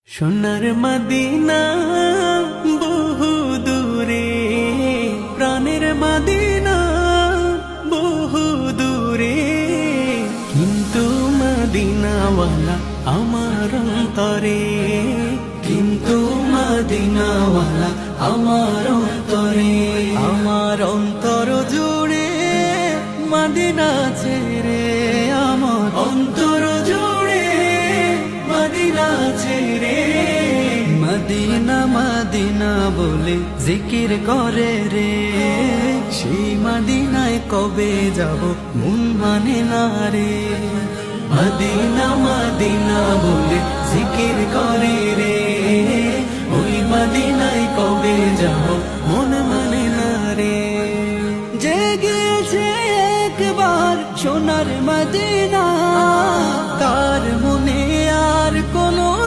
সোনার মদিনা বহু দূরে, প্রাণের মদিনা বহু দূরে, কিন্তু মদিনাওয়ালা আমার অন্তরে, কিন্তু মদিনাওয়ালা আমার অন্তরে, আমার অন্তর জুড়ে মদিনা ছেড়ে, আমার অন্তর জুড়ে মদিনা ছেড়ে। মদিনা মদিনা বলে জিকির করে রে, সেই মদিনায় কবে যাব মন মানে না রে। মদিনা মদিনা বলে জিকির করে